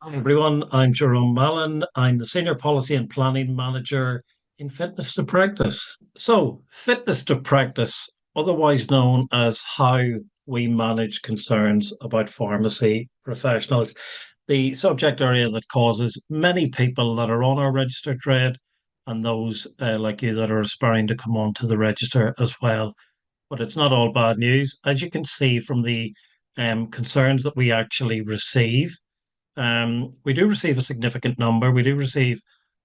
Hi everyone, I'm Jerome Mallon. I'm the Senior Policy and Planning Manager in Fitness to Practice. So, Fitness to Practice, otherwise known as how we manage concerns about pharmacy professionals, the subject area that causes many people that are on our register dread and those like you that are aspiring to come onto the register as well. But it's not all bad news. As you can see from the concerns that we actually receive, we do receive a significant number. We do receive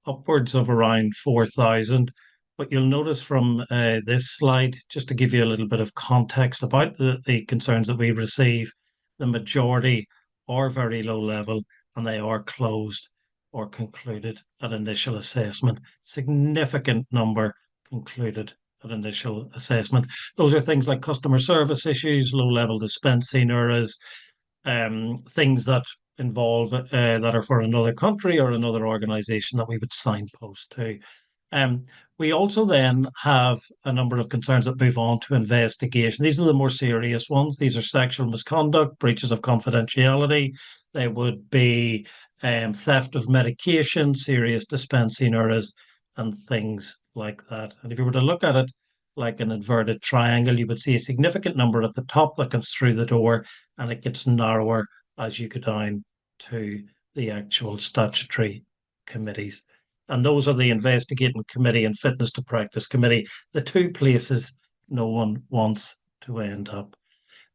upwards of around 4,000. But you'll notice from this slide, just to give you a little bit of context about the concerns that we receive, the majority are very low level and they are closed or concluded at initial assessment. Significant number concluded at initial assessment. Those are things like customer service issues, low level dispensing errors, things that involve that are for another country or another organization that we would signpost to. Um, we also then have a number of concerns that move on to investigation. These are the more serious ones. These are sexual misconduct, breaches of confidentiality. They would be theft of medication, serious dispensing errors, and things like that. And if you were to look at it like an inverted triangle, you would see a significant number at the top that comes through the door, and it gets narrower as you go down to the actual statutory committees. And those are the investigating committee and fitness to practice committee, the two places no one wants to end up.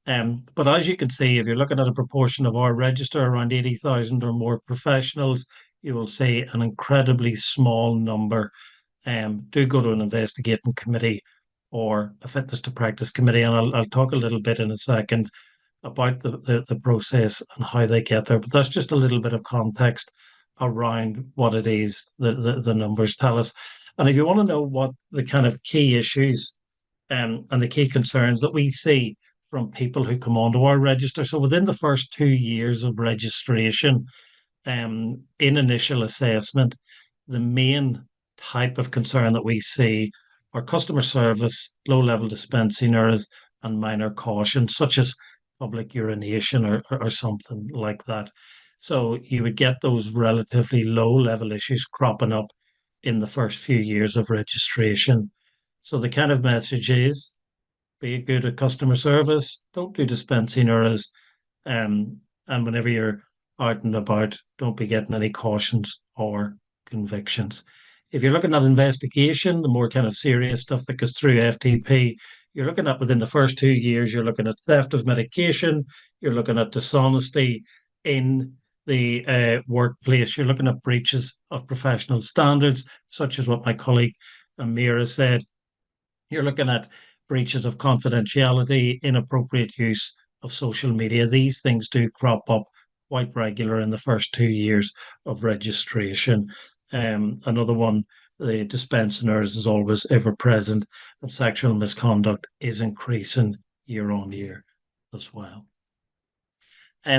But as you can see, if you're looking at a proportion of our register, around 80,000 or more professionals, you will see an incredibly small number do go to an investigating committee or a fitness to practice committee. And I'll talk a little bit in a second about the process and how they get there. But that's just a little bit of context around what it is that the numbers tell us. And if you want to know what the kind of key issues and the key concerns that we see from people who come onto our register, so within the first 2 years of registration, in initial assessment, the main type of concern that we see are customer service, low level dispensing errors, and minor cautions, such as public urination or something like that. So you would get those relatively low level issues cropping up in the first few years of registration. So the kind of message is be good at customer service, don't do dispensing errors, and whenever you're out and about, don't be getting any cautions or convictions. If you're looking at investigation, the more kind of serious stuff that goes through FTP, you're looking at within the first 2 years, you're looking at theft of medication, you're looking at dishonesty in the workplace, you're looking at breaches of professional standards, such as what my colleague Amira said. You're looking at breaches of confidentiality, inappropriate use of social media. These things do crop up quite regular in the first 2 years of registration. Another one, the dispensing errors is always ever present, and sexual misconduct is increasing year on year as well.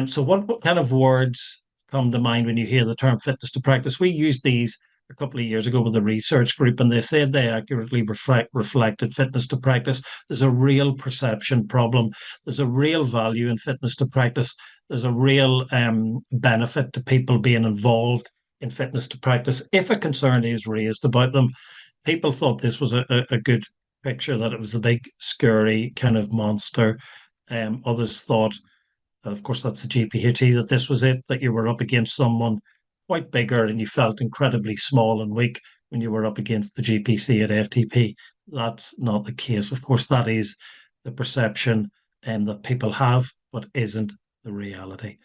So what kind of words come to mind when you hear the term fitness to practice? We used these a couple of years ago with a research group, and they said they accurately reflected fitness to practice. There's a real perception problem. There's a real value in fitness to practice. There's a real benefit to people being involved in fitness to practice. If a concern is raised about them, people thought this was a good picture, that it was a big, scary kind of monster. Others thought, and of course, that's the GPhC, that this was it, that you were up against someone quite bigger and you felt incredibly small and weak when you were up against the GPC at FTP. That's not the case. Of course, that is the perception that people have, but isn't the reality.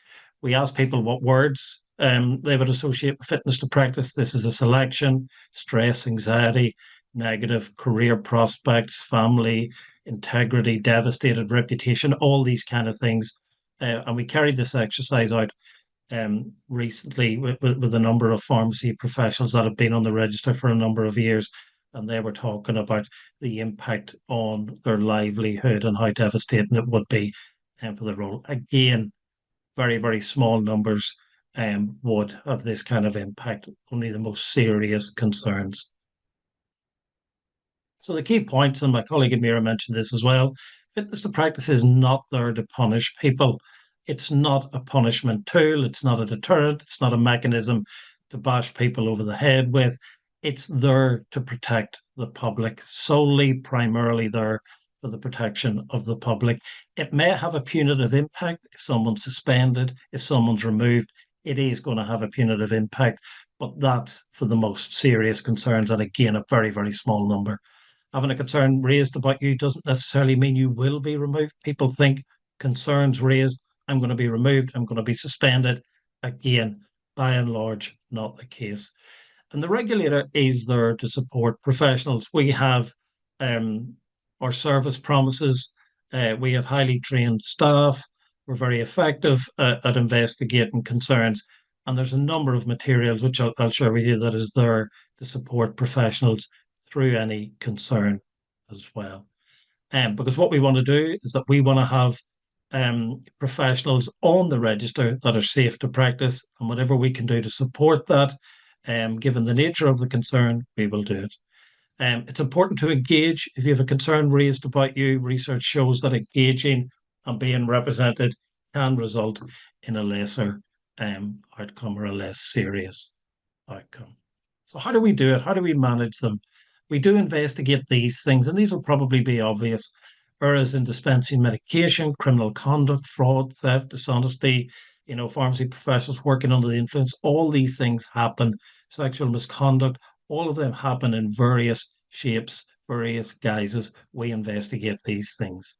We asked people what words they would associate with fitness to practice. This is a selection: stress, anxiety, negative, career prospects, family, integrity, devastated reputation, all these kind of things. And we carried this exercise out recently with a number of pharmacy professionals that have been on the register for a number of years, and they were talking about the impact on their livelihood and how devastating it would be for the role. Again, very, very small numbers would have this kind of impact, only the most serious concerns. So the key points, and my colleague Amira mentioned this as well, fitness to practice is not there to punish people. It's not a punishment tool. It's not a deterrent. It's not a mechanism to bash people over the head with. It's there to protect the public, solely, primarily there for the protection of the public. It may have a punitive impact if someone's suspended, if someone's removed. It is going to have a punitive impact, but that's for the most serious concerns. And again, a very, very small number. Having a concern raised about you doesn't necessarily mean you will be removed. People think concerns raised, I'm going to be removed, I'm going to be suspended. Again, by and large, not the case. And the regulator is there to support professionals. We have um, our service promises. We have highly trained staff. We're very effective at investigating concerns. And there's a number of materials which I'll share with you that is there to support professionals through any concern as well. Because what we want to do is that we want to have professionals on the register that are safe to practice, and whatever we can do to support that, given the nature of the concern, we will do it. It's important to engage. If you have a concern raised about you, research shows that engaging and being represented can result in a lesser outcome or a less serious outcome. So, how do we do it? How do we manage them? We do investigate these things, and these will probably be obvious. Errors in dispensing medication, criminal conduct, fraud, theft, dishonesty, pharmacy professionals working under the influence, all these things happen. Sexual misconduct, all of them happen in various shapes, various guises. We investigate these things.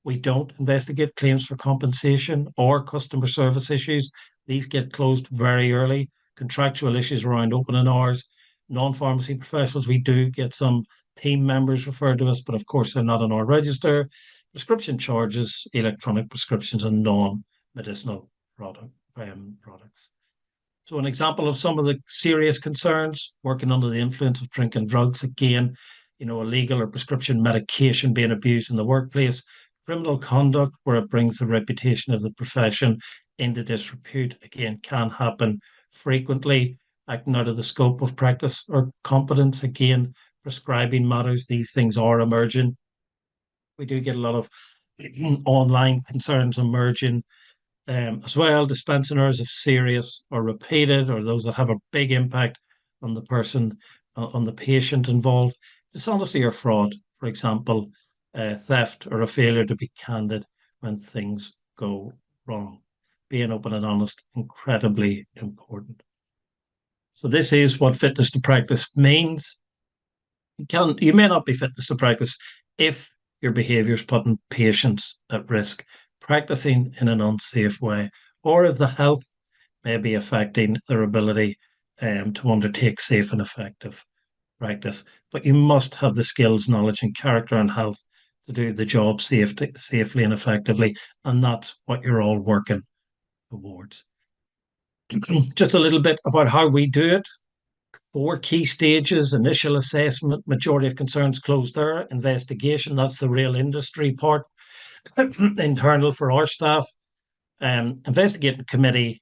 We don't investigate claims for compensation or customer service issues. These get closed very early. Contractual issues around opening hours, non-pharmacy professionals, we do get some team members referred to us, but of course they're not on our register. Prescription charges, electronic prescriptions, and non-medicinal products. So an example of some of the serious concerns: working under the influence of drinking drugs, again, illegal or prescription medication being abused in the workplace, criminal conduct where it brings the reputation of the profession into disrepute, again, can happen frequently, acting out of the scope of practice or competence, again, prescribing matters. These things are emerging. We do get a lot of online concerns emerging as well. Dispensing errors of serious or repeated, or those that have a big impact on the person, on the patient involved. Dishonesty or fraud, for example, theft or a failure to be candid when things go wrong. Being open and honest, incredibly important. So this is what fitness to practice means. You may not be fitness to practice if your behaviour is putting patients at risk, practicing in an unsafe way, or if the health may be affecting their ability to undertake safe and effective practice. But you must have the skills, knowledge, and character and health to do the job safely and effectively. And that's what you're all working towards. Just a little bit about how we do it. 4 key stages: initial assessment, majority of concerns closed there; investigation, that's the real industry part, internal for our staff; investigating committee,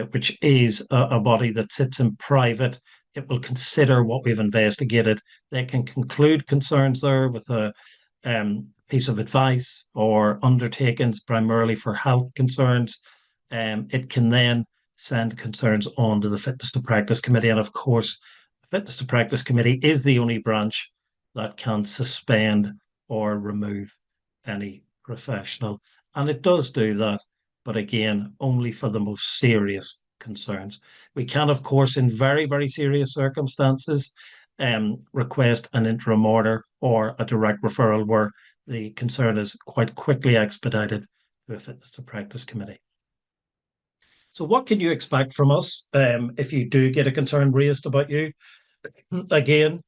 which is a body that sits in private. It will consider what we've investigated. They can conclude concerns there with a piece of advice or undertakings, primarily for health concerns. It can then send concerns on to the Fitness to Practice Committee. And of course, the Fitness to Practice Committee is the only branch that can suspend or remove any professional. And it does do that, but again, only for the most serious concerns. We can, of course, in very, very serious circumstances, request an interim order or a direct referral where the concern is quite quickly expedited to a Fitness to Practice Committee. So what can you expect from us if you do get a concern raised about you? Again,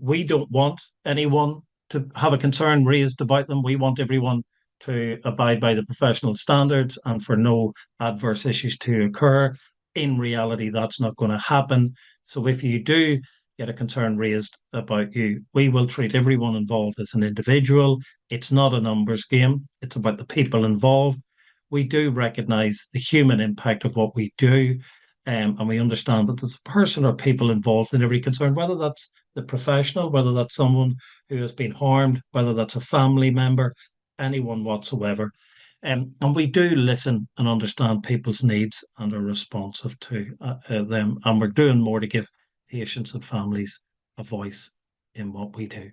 we don't want anyone to have a concern raised about them. We want everyone to abide by the professional standards and for no adverse issues to occur. In reality, that's not going to happen. So if you do get a concern raised about you, we will treat everyone involved as an individual. It's not a numbers game. It's about the people involved. We do recognise the human impact of what we do, and we understand that there's a person or people involved in every concern, whether that's the professional, whether that's someone who has been harmed, whether that's a family member, anyone whatsoever. And we do listen and understand people's needs and are responsive to them. And we're doing more to give patients and families a voice in what we do.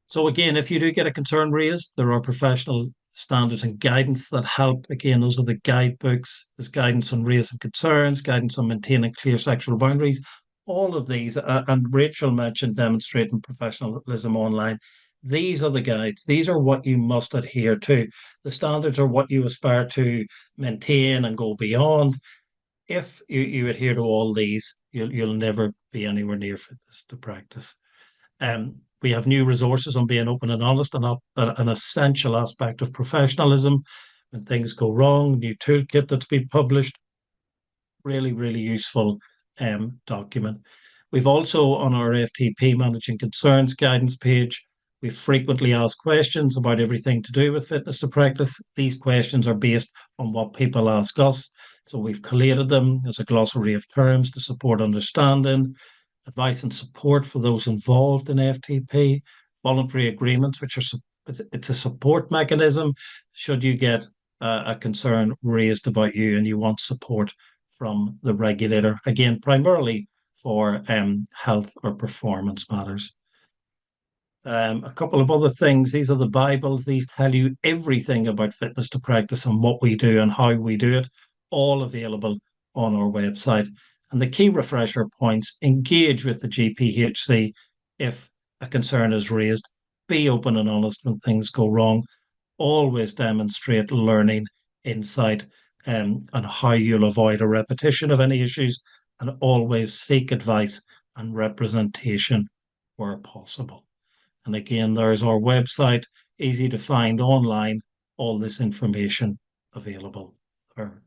So, again, if you do get a concern raised, there are professional standards and guidance that help. Again, those are the guidebooks. There's guidance on raising concerns, guidance on maintaining clear sexual boundaries. All of these, and Rachel mentioned demonstrating professionalism online. These are the guides. These are what you must adhere to. The standards are what you aspire to maintain and go beyond. If you adhere to all these, you'll never be anywhere near fitness to practice. We have new resources on being open and honest, and an essential aspect of professionalism. When things go wrong, new toolkit that's been published, really, really useful document. We've also on our FTP Managing Concerns guidance page, we've frequently asked questions about everything to do with fitness to practice. These questions are based on what people ask us. So we've collated them as a glossary of terms to support understanding, advice and support for those involved in FTP, voluntary agreements, which are it's a support mechanism should you get a concern raised about you and you want support from the regulator. Again, primarily for health or performance matters. A couple of other things. These are the Bibles. These tell you everything about fitness to practice and what we do and how we do it, all available on our website. And the key refresher points: engage with the GPhC if a concern is raised, be open and honest when things go wrong, always demonstrate learning, insight, and how you'll avoid a repetition of any issues, and always seek advice and representation where possible. And again, there's our website, easy to find online, all this information available there.